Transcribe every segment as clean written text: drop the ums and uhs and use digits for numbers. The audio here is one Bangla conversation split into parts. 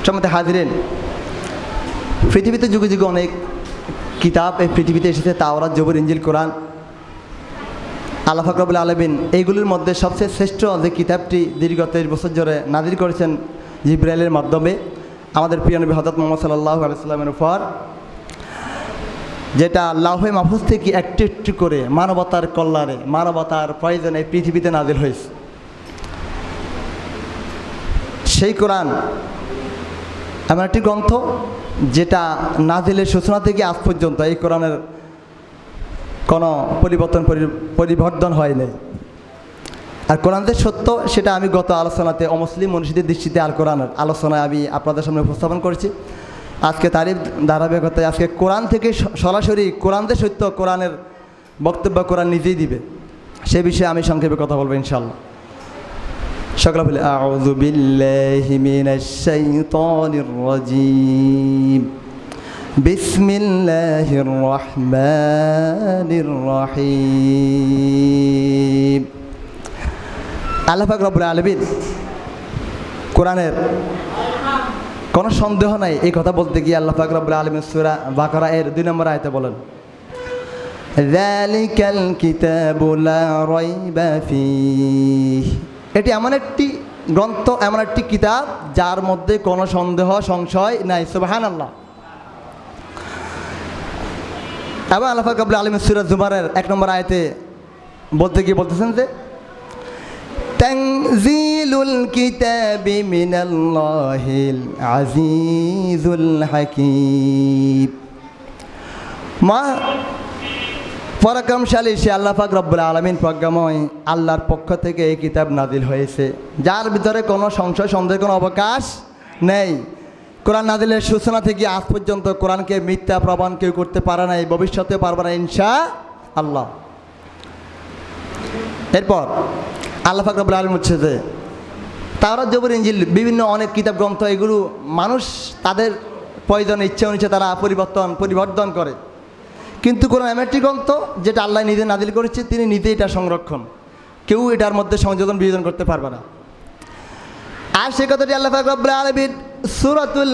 সম্মত হাজিরেন, পৃথিবীতে যুগে যুগে অনেক কিতাব এই পৃথিবীতে এসেছে, তাওরাত, জবুর, ইনজিল, কোরআন। আল্লাহ পাক রব্বুল আলামিন এইগুলির মধ্যে সবচেয়ে শ্রেষ্ঠ যে কিতাবটি দীর্ঘ 23 বছর ধরে নাজিল করেছেন জিবরাইলের মাধ্যমে আমাদের প্রিয় নবী হযরত মুহাম্মদ সাল্লাল্লাহু আলাইহি ওয়াসাল্লামের উপর, যেটা লাউহে মাহফুজ থেকে একটু একটু করে মানবতার কল্যাণে, মানবতার প্রয়োজনে পৃথিবীতে নাজিল হয়েছে। সেই কোরআন এমন একটি গ্রন্থ যেটা নাজিলের সূচনা থেকে আজ পর্যন্ত এই কোরআনের কোনো পরিবর্তন হয় নাই। আর কোরআন যে সত্য সেটা আমি গত আলোচনাতে অমুসলিম মনীষীদের দৃষ্টিতে আল কোরআনের আলোচনায় আমি আপনাদের সামনে উপস্থাপন করেছি। আজকে তারই ধারাবাহিকতায় আজকে কোরআন থেকে সরাসরি কোরআন যে সত্য, কোরআনের বক্তব্য কোরআন নিজেই দিবে, সে বিষয়ে আমি সংক্ষেপে কথা বলবো ইনশাআল্লাহ। সকলে বলে আউযু বিল্লাহি মিনাশ শাইতানির রাজীম, বিসমিল্লাহির রহমানির রহিম। আল্লাহ পাক রব্বুল আলামিন কোরআনের কোনো সন্দেহ নাই এই কথা বলতে গিয়ে আল্লাহ পাক রব্বুল আলামিন সূরা বাকারা এর 2 নম্বর আয়াতে বলেন, যালিকাল কিতাবু লা রাইবা ফীহ। এটি এমন একটি গ্রন্থ, এমন একটি কিতাব যার মধ্যে কোনো সন্দেহ সংশয় নাই। সুবহানাল্লাহ। এবং আল্লাহ পাক রব্বুল আলামিন সূরা জুমারের 1 নম্বর আয়াতে বলতে গিয়ে বলতেছেন যে তানজিলুল কিতাবি মিনাল্লাহিল আজিজুল হাকীম। পরাক্রমশালী সে আল্লাহ পাক রব্বুল আলামিন প্রজ্ঞাময় আল্লাহর পক্ষ থেকে এই কিতাব নাজিল হয়েছে, যার ভিতরে কোনো সংশয় সন্দেহের কোনো অবকাশ নেই। কোরআন নাজিলের সূচনা থেকে আজ পর্যন্ত কোরআনকে মিথ্যা প্রমাণ কেউ করতে পারে নাই, ভবিষ্যতে পারবে না ইনশাআল্লাহ। এরপর আল্লাহ পাক রব্বুল আলামিন হচ্ছে যে তাওরাত, জবুর, ইনজিল বিভিন্ন অনেক কিতাব গ্রন্থ, এগুলো মানুষ তাদের প্রয়োজনে ইচ্ছা অনুযায়ী তারা পরিবর্তন করে, কিন্তু কোরআন এমন একটি গ্রন্থ যেটা আল্লাহ নিজে নাজিল করেছে, তিনি নিজে এটা সংরক্ষণ, কেউ এটার মধ্যে সংযোজন বিয়োজন করতে পারবে না। আর সে কথাটি আল্লাহ পাক রব্বুল আলামিন সূরাতুল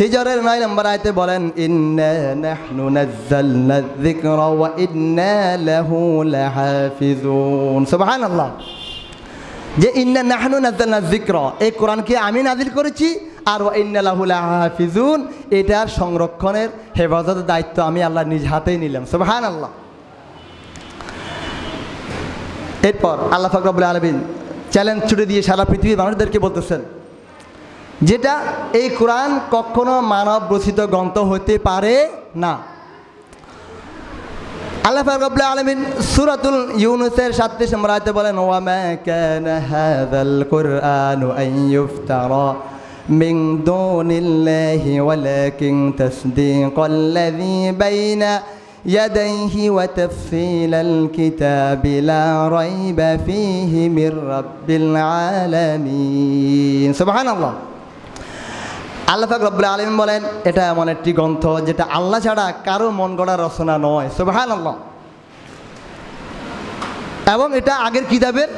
হিজরের 9 নম্বর আয়াতে বলেন, ইন্না নাহনু নাযালনা যিকরা ওয়া ইন্না লাহু লাহাফিজুন। সুবহানাল্লাহ। যে ইন্না নাহনু নাযালনা যিকরা, এই কোরআনকে আমি নাজিল করেছি, আর ওয়া ইন্না লাহু লাহাফিজুন, এটার সংরক্ষণের হেফাজতের দায়িত্ব আমি আল্লাহ নিজ হাতেই নিলাম। সুবহানাল্লাহ। এরপর আল্লাহ পাক রব্বুল আলামিন চ্যালেঞ্জ ছুড়ে দিয়ে সারা পৃথিবীর মানুষদেরকে বলতেছেন যেটা এই কোরআন কখনো মানব রচিত গ্রন্থ হতে পারে না। আল্লাহ পাক রব্বুল আলামিন সূরাতুল ইউনূসের 37 নম্বর আয়াতে বলেন, ওয়া মা কানা হাযাল কুরআনু আন ইফতারা মিন দুনিল্লাহি ওয়ালাকিন তাসদীকাল্লাযী বাইনা ইয়াদাইহি ওয়া তাফসীলাল কিতাবি লা রাইবা ফীহি মির রাব্বিল আলামিন। সুবহানাল্লাহ। আল্লাহ পাক রব্বুল আলামিন বলেন এটা এমন একটি গ্রন্থ যেটা আল্লাহ ছাড়া কারো মন গড়া রচনা নয়। সুবহানাল্লাহ। এবং এটা আগের কিতাবের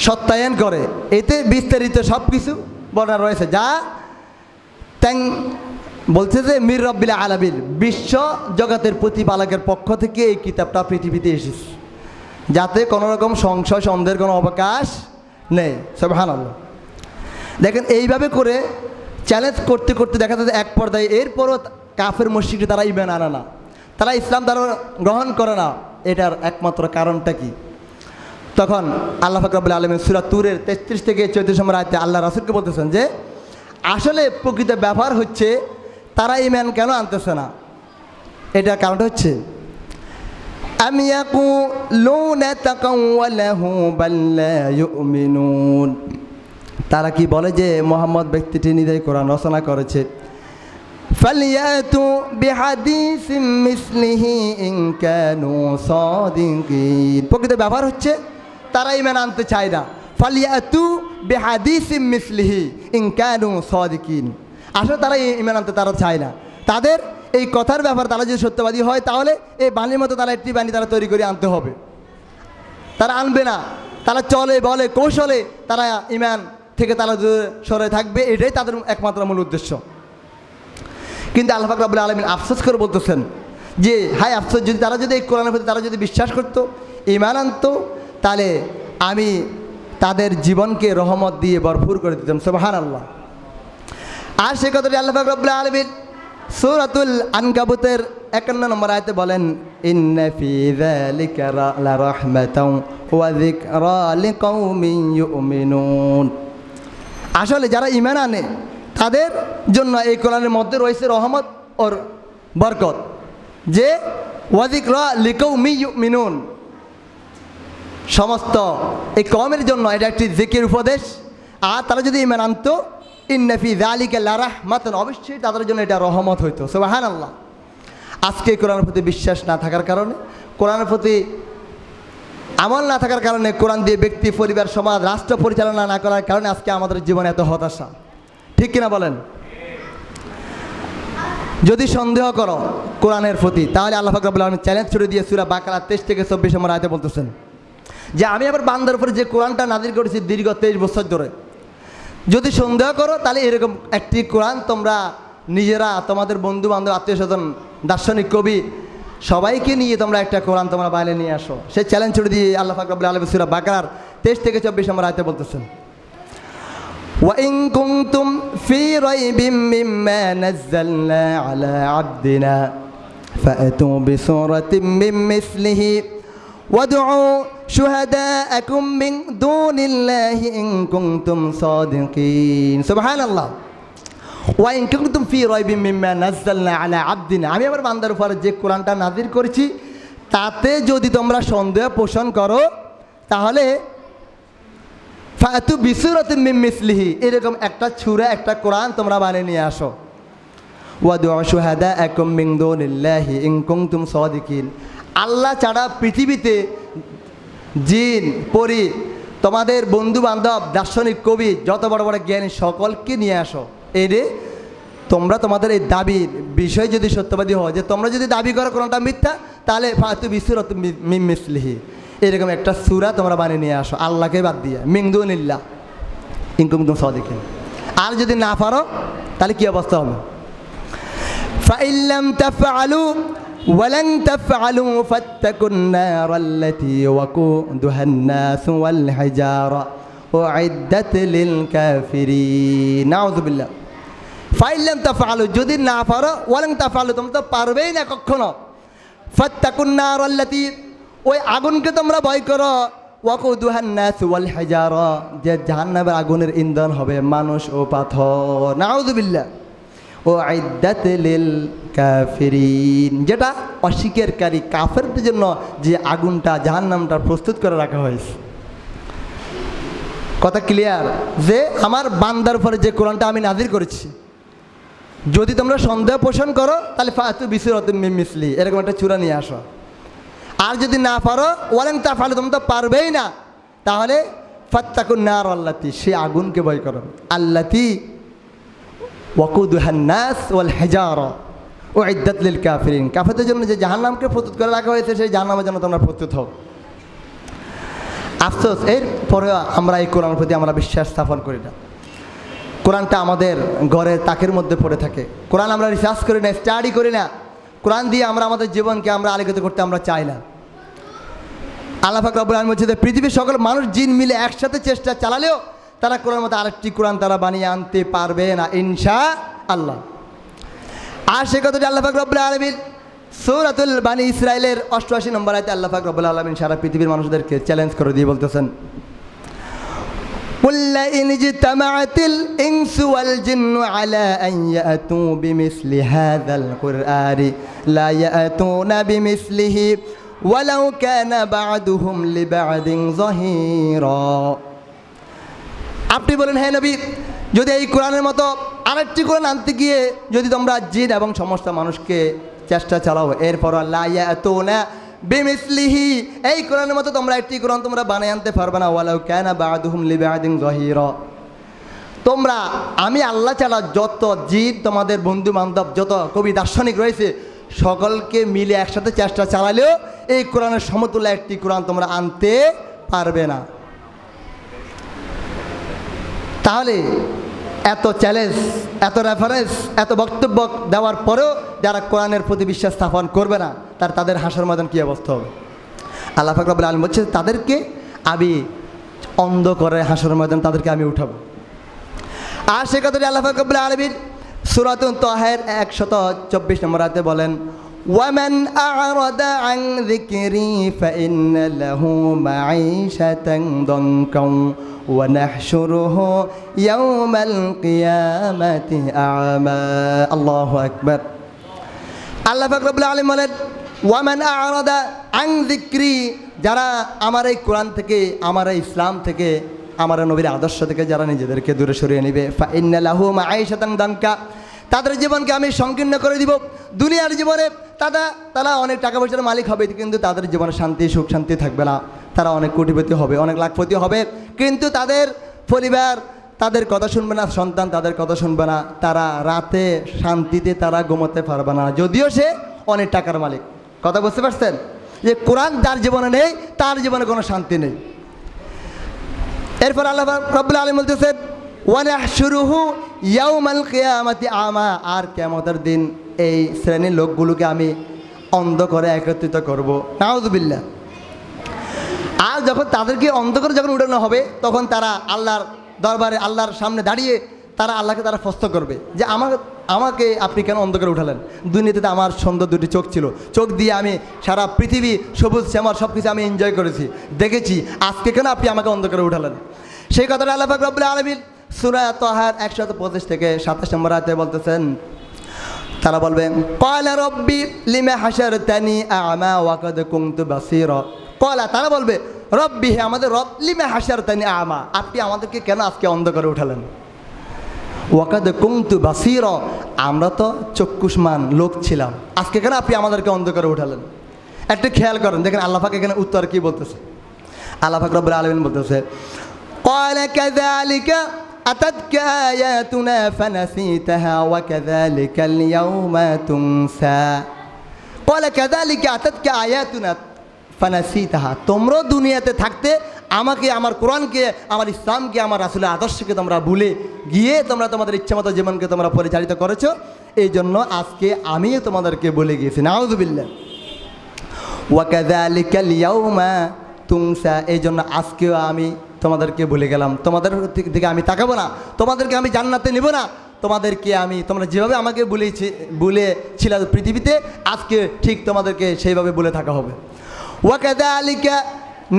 সত্যায়ন করে, এতে বিস্তারিত সব কিছু বর্ণনা রয়েছে, যা বলছে যে মির রব্বিল আলামিন, বিশ্ব জগতের প্রতিপালকের পক্ষ থেকে এই কিতাবটা পৃথিবীতে এসেছে, যাতে কোনো রকম সংশয় সন্দেহের কোনো অবকাশ নেই। সুবহানাল্লাহ। দেখেন এইভাবে করে চ্যালেঞ্জ করতে করতে দেখা যাচ্ছে এক পর্যায়ে এরপরও কাফের মুশরিকরা তারা ঈমান আনে না, তারা ইসলাম তারা গ্রহণ করে না। এটার একমাত্র কারণটা কি? তখন আল্লাহ পাক রব্বুল আলামিন সূরা তুরের 33 থেকে 34 নম্বর আয়াতে আল্লাহ রাসূলকে বলতেছেন যে আসলে প্রকৃত ব্যাপার হচ্ছে তারা ঈমান কেন আনতেছে না। এটার কারণটা হচ্ছে আম ইয়াকুলুনা তাকাওয়ালাহু বাল লা ইউমিনুন, তারা কি বলে যে মুহাম্মদ ব্যক্তিটি নিজেই কোরআন রচনা করেছে। ফালিয়াতু বিহাদিসিম মিসলিহি ইন কানু সাদিকিন, প্রকৃত ব্যাপার হচ্ছে তারা ঈমান আনতে চায় না। ফালিয়াতু বিহাদিসিম মিসলিহি ইন কানু সাদিকিন, আসলে তারা ঈমান আনতে তারা চায় না। তাদের এই কথার ব্যাপার তারা যদি সত্যবাদী হয় তাহলে এই বাণীর মতো তারা একটি বাণী তারা তৈরি করে আনতে হবে, তারা আনবে না। তারা চলে বলে কৌশলে তারা ঈমান থেকে তারা সরে থাকবে, এটাই তাদের একমাত্র মূল উদ্দেশ্য। কিন্তু আল্লাহ পাক রব্বুল আলামিন আফসোস করে বলতেছেন যে হায় আফসোস, যদি তারা যদি এই কোরআনের প্রতি তারা যদি বিশ্বাস করতো, ঈমান আনতো, তাহলে আমি তাদের জীবনকে রহমত দিয়ে ভরপুর করে দিতাম। সুবহানাল্লাহ। আর সে কথাটি আল্লাহ পাক রব্বুল আলামিন সূরাতুল আনকাবুতের 51 নম্বর আয়াতে বলেন, ইন্না ফি যালিকা লারাহমাতাও ওয়া যিকরা লিকাউমিন ইউমিনুন। আসলে যারা ঈমান আনে তাদের জন্য এই কোরআনের মধ্যে রয়েছে রহমত ওর বরকত, যে ওয়া যিকরা লিকাউমিন ইউমিনুন, সমস্ত এই কওমের জন্য এটা একটি জিকির উপদেশ। আর তারা যদি ঈমান আনতো, ইন্না ফি যালিকা লারাহমাতান, অবশ্যই তাদের জন্য এটা রহমত হইতো। সুবহানাল্লাহ। আজকে কোরআনের প্রতি বিশ্বাস না থাকার কারণে, কোরআনের প্রতি আমল না থাকার কারণে, কোরআন দিয়ে ব্যক্তি, পরিবার, সমাজ, রাষ্ট্র পরিচালনা না করার কারণে আজকে আমাদের জীবনে এত হতাশা। ঠিক কিনা বলেন? যদি সন্দেহ করো কোরআনের প্রতি, তাহলে আল্লাহ পাক রব্বুল আলামিন চ্যালেঞ্জ ছুড়ে দিয়ে সূরা বাকারা 23 থেকে 24 নম্বর আয়াতে বলতেছেন যে আমি আবার বান্দার উপরে যে কোরআনটা নাজিল করেছি দীর্ঘ 23 বছর ধরে, যদি সন্দেহ করো তাহলে এরকম একটি কোরআন তোমরা নিজেরা, তোমাদের বন্ধু বান্ধব, আত্মীয় স্বজন, দার্শনিক, কবি সবাইকে নিয়ে তোমরা একটা কোরআন তোমরা বাইরে নিয়ে আসো। সে চ্যালেঞ্জ ছুড়ে দিয়ে আল্লাহ পাক রব্বুল আলামিন সূরা বাকারার 23 থেকে 24 নম্বর আয়াতে বলতেছেন, ওয়া ইন কুনতুম ফি রাইবিম মিম্মা নাযালনা আলা আবদিনা ফাআতু বিসূরাতিম মিন মিসলিহি ওয়াদউ শুহাদাআকুম মিন দুনিল্লাহি ইন কুনতুম সাদিকিন। সুবহানাল্লাহ। ওয়া ইন কুনতুম ফি রাইবিম মিম্মা নাযালনা আলা আবদিনা, আমি আমার বান্দার উপরে যে কোরআনটা নাজিল করেছি তাতে যদি তোমরা সন্দেহ পোষণ করো, তাহলে ফাতু বিসূরাতিম মিন মিসলিহি, এরকম একটা সূরা, একটা কোরআন তোমরা বানিয়ে নিয়ে আসো। ওয়াদউ শুহাদাআকুম মিন দুনিল্লাহি ইন কুনতুম সাদিকিন, আল্লাহ ছাড়া পৃথিবীতে জিন, পরি, তোমাদের বন্ধু বান্ধব, দার্শনিক, কবি, যত বড় বড় জ্ঞানী সকলকে নিয়ে আসো। এই রে তোমরা তোমাদের এই দাবির বিষয় যদি সত্যবাদী হয়, যে তোমরা যদি দাবি করো কোরআনটা মিথ্যা, তাহলে ফাতু বিসূরাতিম মিন মিসলিহি, এরকম একটা সূরা তোমরা বানিয়ে নিয়ে আসো আল্লাহকে বাদ দিয়ে, মিন দুনিল্লাহ ইন কুনতুম সাদিকিন। আর যদি না পারো তাহলে কি অবস্থা হবে? ফাইন লাম তাফআলু ওয়ালান তাফআলু ফাত্তাকুন নারাল্লাতী ওয়াকুদুহান নাসু ওয়াল হিজারা উইদ্দাত লিল কাফিরিন। নাউযুবিল্লাহ। ফাইন লাম তাফআলু, যদি না পারো, ওয়ালান তাফআলু, তোমরা তো পারবেই না কখনো, ফাত্তাকুন নারাল্লাতী, ওই আগুনকে তোমরা ভয় করো, ওয়াকুদুহান নাস ওয়াল হিজারা, যে জাহান্নামের আগুনের ইন্ধন হবে মানুষ ও পাথর। নাউযুবিল্লাহ। উইদ্দাত লিল কাফিরিন, যেটা অস্বীকারী কাফেরদের জন্য যে আগুনটা, জাহান্নামটা প্রস্তুত করে রাখা হয়েছে। কথা ক্লিয়ার? যে আমার বান্দার উপরে যে কোরআনটা আমি নাজিল করেছি, যদি তোমরা সন্দেহ পোষণ করো, তাহলে ফাতু বিসূরাতিম মিন মিসলি, এরকম একটা সূরা নিয়ে আসো। আর যদি না পারো, ওয়ালান তাফআলু, তোমরা তো পারবেই না, তাহলে ফাত্তাকুন নার আল্লাতী, সে আগুনকে ভয় করো, আল্লাতী ওয়াকুদুহান নাস ওয়াল হিজারা উইদ্দাত লিল কাফিরিন, কাফেরদের জন্য যে জাহান্নামকে প্রস্তুত করে রাখা হয়েছে, সেই জাহান্নামের জন্য তোমরা প্রস্তুত হও। আফসোস, এর পরে আমরা এই কোরআনের প্রতি আমরা বিশ্বাস স্থাপন করি না। কোরআনটা আমাদের ঘরের তাকের মধ্যে পড়ে থাকে, কোরআন আমরা রিসার্চ করি না, স্টাডি করি না, কোরআন দিয়ে আমরা আমাদের জীবনকে আমরা আলোকিত করতে আমরা চাই না। আল্লাহ পাক রব্বুল আলামিন বলছে, পৃথিবীর সকল মানুষ জিন মিলে একসাথে চেষ্টা চালালেও তারা কোরআনের মতো আরেকটি কোরআন তারা বানিয়ে আনতে পারবে না ইনশাআল্লাহ। আর সে কথাটি আল্লাহ পাক রব্বুল আলামিন সূরাতুল বানি ইসরাঈলের 88 নম্বর আয়াতে আল্লাহ পাক রব্বুল আলামিন সারা পৃথিবীর মানুষদেরকে চ্যালেঞ্জ করে দিয়ে বলতেছেন, قُلْ لَئِنِ اجْتَمَعَتِ الْإِنسُ وَالْجِنُّ عَلَىٰ أَن يَأْتُوا بِمِثْلِ هَٰذَا الْقُرْآنِ لَا يَأْتُونَ بِمِثْلِهِ وَلَوْ كَانَ بَعْضُهُمْ لِبَعْضٍ ظَهِيرًا। আপনি বলেন, হে নবী, যদি এই কোরআনের মতো আরেকটি কোরআন আনতে গিয়ে যদি তোমরা জিন এবং সমস্ত মানুষকে চেষ্টা চালাও, এরপর লা ইয়াতুনা বিমিসলিহি, এই কোরআনের মতো তোমরা একটি কোরআন তোমরা বানিয়ে আনতে পারবে না। ওয়ালাউ কানা বা'দুহুম লিবা'দিন যাহিরা, তোমরা আমি আল্লাহ ছাড়া যত জিন, তোমাদের বন্ধু বান্ধব, যত কবি দার্শনিক রয়েছে, সকলকে মিলে একসাথে চেষ্টা চালালেও এই কোরআনের সমতুল্য একটি কোরআন তোমরা আনতে পারবে না। তাহলে এত চ্যালেঞ্জ, এত রেফারেন্স, এত বক্তব্য দেওয়ার পরেও যারা কোরআনের প্রতি বিশ্বাস স্থাপন করবে না, তাদের হাসর ময়দান কী অবস্থা হবে? আল্লাহ পাক রব্বুল আলামিন বলছে তাদেরকে আমি অন্ধ করে হাসর ময়দান তাদেরকে আমি উঠাবো। আর সে কথাটি আল্লাহ পাক রব্বুল আলামিন সূরাতুন তাহের 124 নম্বর আয়াতে বলেন, ওয়ামান আ'রাদা আন যিকরি ফাইন্না লাহু মাঈশাতান দানকা ওয়া নাহশুরুহু ইয়াওমাল কিয়ামাতি আ'মা। আল্লাহু আকবার। আল্লাহ পাক রব্বুল আলামিন বলেন, ওয়ামান আ'রাদা আন যিকরি, যারা আমার এই কোরআন থেকে, আমার এই ইসলাম থেকে, আমার নবীর আদর্শ থেকে যারা নিজেদেরকে দূরে সরিয়ে নেবে, ফাইন্না লাহু মাঈশাতান দানকা, তাদের জীবনকে আমি সংকীর্ণ করে দিব। দুনিয়ার জীবনে তারা অনেক টাকা পয়সার মালিক হবে, কিন্তু তাদের জীবনে শান্তি, সুখ শান্তি থাকবে না। তারা অনেক কোটিপতি হবে, অনেক লাখপতি হবে, কিন্তু তাদের পরিবার তাদের কথা শুনবে না, সন্তান তাদের কথা শুনবে না। তারা রাতে শান্তিতে তারা ঘুমোতে পারবে না, যদিও সে অনেক টাকার মালিক। কথা বুঝতে পারছেন? যে কোরআন যার জীবনে নেই, তার জীবনে কোনো শান্তি নেই। এরপর আল্লাহ রাব্বুল আলামিন বলতেছেন, ওয়া নাহশুরুহু ইয়াওমাল কিয়ামাতি আমা, আর কিয়ামতের দিন এই শ্রেণীর লোকগুলোকে আমি অন্ধ করে একত্রিত করব। নাউযুবিল্লাহ। আর যখন তাদেরকে অন্ধ করে যখন উঠানো হবে, তখন তারা আল্লাহর দরবারে, আল্লাহর সামনে দাঁড়িয়ে তারা আল্লাহকে তারা প্রশ্ন করবে যে আমাকে আপনি কেন অন্ধ করে উঠালেন? দুনিয়াতে তো আমার সুন্দর দুটি চোখ ছিল, চোখ দিয়ে আমি সারা পৃথিবী সবুজ শ্যামল সব কিছু আমি এনজয় করেছি, দেখেছি, আজকে কেন আপনি আমাকে অন্ধ করে উঠালেন? সেই কথাটা আল্লাহ পাক রব্বুল আলামিন সূরা তাহার 125 থেকে 27 নম্বর আয়াতে বলতেছেন। তারা বলবেন, ক্বালা রব্বি লিমা হাশারতানি আ'মা ওয়া কাদ কুনতু বাসীরা। ক্বালা, তারা বলবে, রব্বি, হে আমাদের রব, লিমা হাশারতানি আ'মা, আপনি আমাদেরকে কেন আজকে অন্ধ করে উঠালেন? ওয়া কাদ কুনতু বাসীরা, আমরা তো চক্ষুষ্মান লোক ছিলাম, আজকে কেন আপনি আমাদেরকে অন্ধ করে উঠালেন? একটু খেয়াল করেন, দেখেন আল্লাহ পাক এখানে উত্তর কি বলতেছে। আল্লাহ পাক রব্বুল আলামিন বলতেছে, ক্বালা কাযালিকা আতাতকা আয়াতুনা ফানাসিতাহা ওয়া কাযালিকাল ইয়াওমা তুনসা। ক্বালা কাযালিকা আতাতকা আয়াতুনা ফানাসিতাহা, তোমরা দুনিয়াতে থাকতে আমাকে, আমার কোরআনকে, আমার ইসলামকে, আমার রাসূলের আদর্শকে তোমরা ভুলে গিয়ে তোমরা তোমাদের ইচ্ছামতো জীবনকে তোমরা পরিচালিত করেছো, এই জন্য আজকে আমিও তোমাদেরকে বলে গিয়েছি। নাউযুবিল্লাহ। ওয়া কাযালিকাল ইয়াওমা তুনসা, এই জন্য আজকেও আমি তোমাদেরকে ভুলে গেলাম, তোমাদের দিকে আমি তাকাবো না, তোমাদেরকে আমি জান্নাতে নেব না, তোমাদেরকে আমি, তোমরা যেভাবে আমাকে বলেছিল পৃথিবীতে, আজকে ঠিক তোমাদেরকে সেইভাবে বলে থাকা হবে। ওয়া কাযালিকা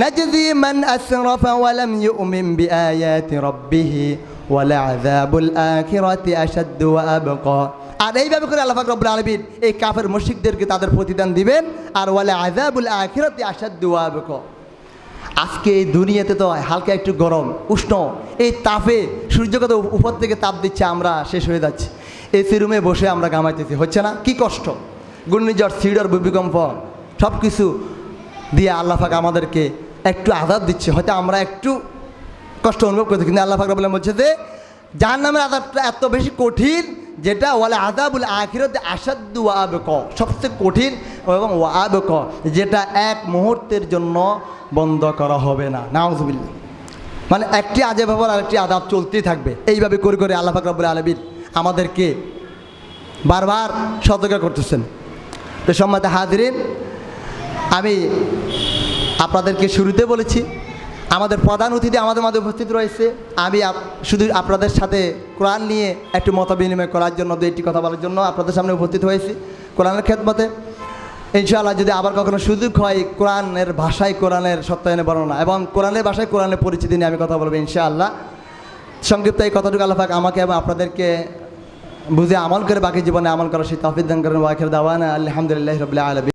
নাজজি মান আসরাফা ওয়া লাম ইউমিন বিআয়াতি রাব্বিহি ওয়া লা'যাবুল আখিরাতি আশাদ্দু ওয়া আবকা। আর এইভাবে করে আল্লাহ পাক রব্বুল আলামিন এই কাফের মুশরিকদেরকে তাদের প্রতিদান দিবেন। আর ওয়া লা'যাবুল আখিরাতি আশাদ্দু ওয়া আবকা। আজকে এই দুনিয়াতে তো হালকা একটু গরম, উষ্ণ, এই তাপে সূর্যকে তো উপর থেকে তাপ দিচ্ছে, আমরা শেষ হয়ে যাচ্ছি। এসি রুমে বসে আমরা ঘামাইতেছি, হচ্ছে না? কি কষ্ট! ঘূর্ণিঝড়, ঝড়, ভূমিকম্প সব কিছু দিয়ে আল্লাহ পাক আমাদেরকে একটু আযাব দিচ্ছে, হয়তো আমরা একটু কষ্ট অনুভব করছি, কিন্তু আল্লাহ পাক রব্বুল আলামিন বলছে যে জাহান্নামের আযাবটা এত বেশি কঠিন, যেটা ওয়ালা আযাবুল আখিরাতি আশাদ্দু ওয়া আবকা, সবচেয়ে কঠিন এবং ওয়া আবকা, যেটা এক মুহূর্তের জন্য বন্ধ করা হবে না। নাউযুবিল্লাহ। মানে একটি আযাব হবে আর একটি আযাব চলতেই থাকবে। এইভাবে করে করে আল্লাহ পাক রব্বুল আলামিন আমাদেরকে বারবার সতর্ক করতেছেন। তো সম্মানিত হাজিরিন, আমি আপনাদেরকে শুরুতে বলেছি আমাদের প্রধান অতিথি আমাদের মাঝে উপস্থিত রয়েছে। আমি শুধু আপনাদের সাথে কোরআন নিয়ে একটু মত বিনিময় করার জন্য, দুইটি কথা বলার জন্য আপনাদের সামনে উপস্থিত হয়েছি কোরআনের খেদমতে। ইনশাআল্লাহ যদি আবার কখনো সুযোগ হয়, কোরআনের ভাষায় কোরআনের সত্যায়নে বর্ণনা এবং কোরআনের ভাষায় কোরআনের পরিচিতি নিয়ে আমি কথা বলবো ইনশাআল্লাহ। সংক্ষিপ্ত এই কথাটুকু আল্লাহ পাক আমাকে এবং আপনাদেরকে বুঝে আমল করে বাকি জীবনে আমল করার সেই তৌফিক দান করেন। ওয়া আখিরু দাওয়ানা আলহামদুলিল্লাহি রাব্বিল আলামিন।